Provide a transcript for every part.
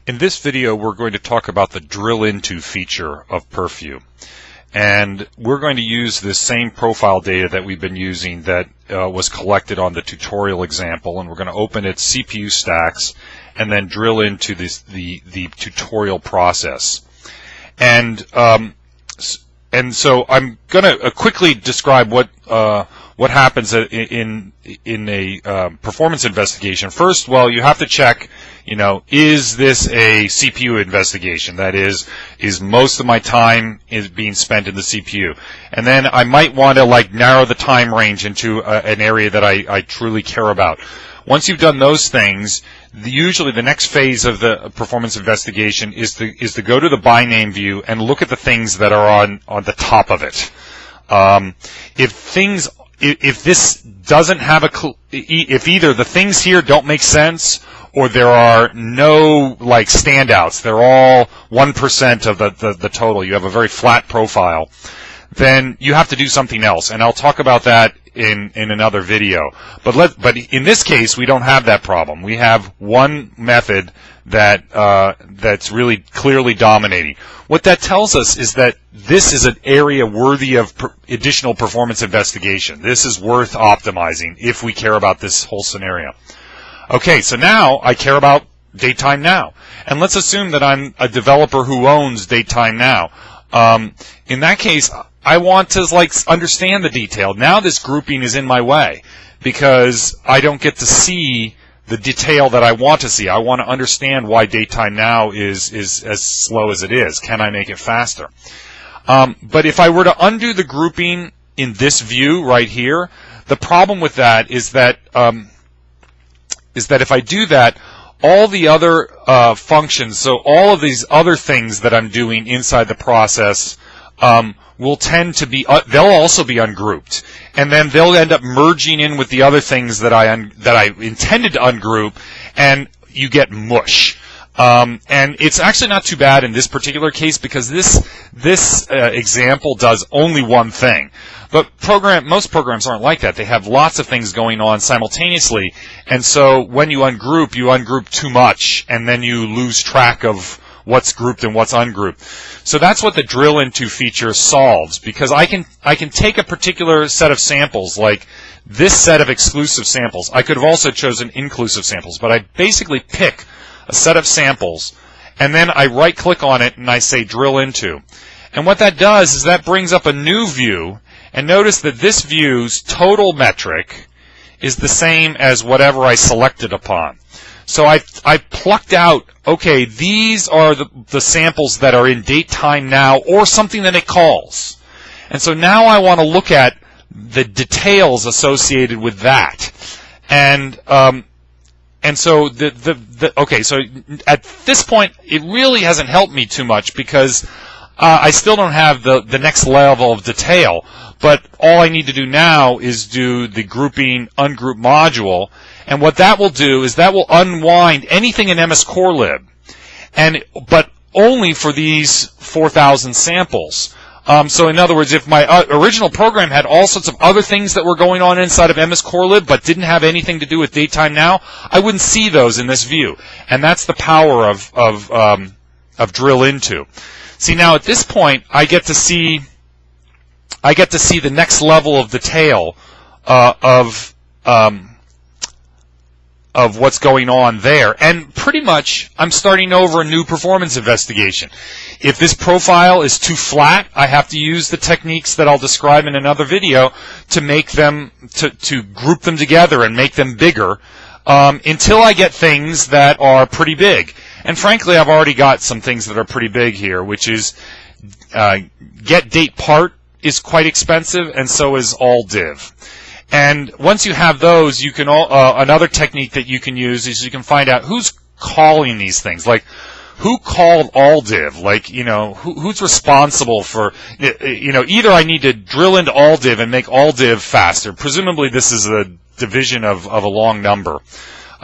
In this video, we're going to talk about the drill into feature of PerfView. And we're going to use this same profile data that we've been using that was collected on the tutorial example, and we're going to open its CPU stacks and then drill into the tutorial process. And so I'm going to quickly describe what happens in a performance investigation. First, well, you have to check, is this a CPU investigation? That is most of my time is being spent in the CPU? And then I might want to narrow the time range into an area that I truly care about. Once you've done those things, usually the next phase of the performance investigation is to go to the by name view and look at the things that are on the top of it. If this doesn't have if either the things here don't make sense or there are no standouts, they're all 1% of the total, you have a very flat profile, then you have to do something else, and I'll talk about that in another video. But in this case, we don't have that problem. We have one method that's really clearly dominating. What that tells us is that this is an area worthy of additional performance investigation. This is worth optimizing if we care about this whole scenario. Okay, so now I care about datetime now. And let's assume that I'm a developer who owns datetime now. In that case, I want to understand the detail. Now this grouping is in my way because I don't get to see the detail that I want to see. I want to understand why datetime now is as slow as it is. Can I make it faster? But if I were to undo the grouping in this view right here, the problem with that is that if I do that, all the other functions, so all of these other things that I'm doing inside the process, will tend to be, they'll also be ungrouped, and then they'll end up merging in with the other things that I intended to ungroup, and you get mush. And it's actually not too bad in this particular case because this example does only one thing. But most programs aren't like that. They have lots of things going on simultaneously, and so when you ungroup too much, and then you lose track of what's grouped and what's ungrouped. So that's what the drill into feature solves, because I can take a particular set of samples, like this set of exclusive samples. I could have also chosen inclusive samples, but I basically pick a set of samples, and then I right-click on it and I say drill into. And what that does is that brings up a new view, and notice that this view's total metric is the same as whatever I selected upon. So I plucked out, okay, these are the samples that are in datetime now or something that it calls. And so now I want to look at the details associated with that. And so okay, so at this point it really hasn't helped me too much because I still don't have the next level of detail, but all I need to do now is do the grouping ungroup module, and what that will do is that will unwind anything in MS Core Lib, but only for these 4,000 samples. So in other words, if my original program had all sorts of other things that were going on inside of MS Core Lib but didn't have anything to do with datetime now, I wouldn't see those in this view, and that's the power of drill into. See, now at this point, I get to see the next level of detail of what's going on there, and pretty much I'm starting over a new performance investigation. If this profile is too flat, I have to use the techniques that I'll describe in another video to make them to group them together and make them bigger until I get things that are pretty big. And frankly, I've already got some things that are pretty big here, which is get date part is quite expensive, and so is all div. And once you have those, you can another technique that you can use is you can find out who's calling these things, like who called all div, who's responsible for, either I need to drill into all div and make all div faster. Presumably this is a division of a long number.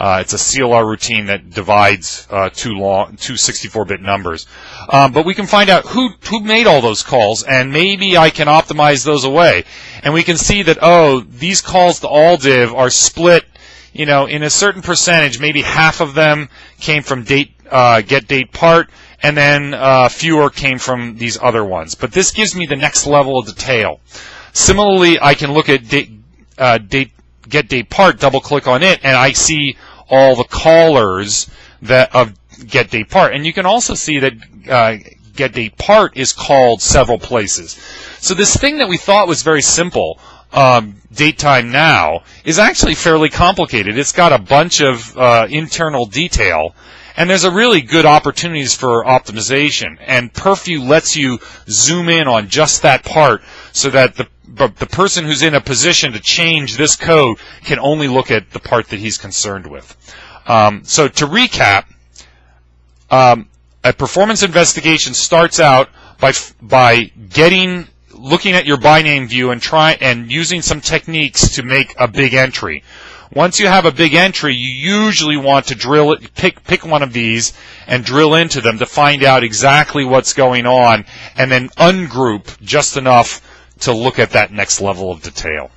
It's a CLR routine that divides two 64-bit numbers. But we can find out who made all those calls, and maybe I can optimize those away. And we can see that, these calls to all div are split, in a certain percentage. Maybe half of them came from date get date part, and then fewer came from these other ones. But this gives me the next level of detail. Similarly, I can look at get date part, double click on it, and I see all the callers of get date part. And you can also see that get date part is called several places. So this thing that we thought was very simple, date time now, is actually fairly complicated. It's got a bunch of internal detail, and there's a really good opportunities for optimization. And PerfView lets you zoom in on just that part so that the person who's in a position to change this code can only look at the part that he's concerned with. So to recap, a performance investigation starts out by looking at your by name view and using some techniques to make a big entry. Once you have a big entry, you usually want to pick one of these and drill into them to find out exactly what's going on, and then ungroup just enough to look at that next level of detail.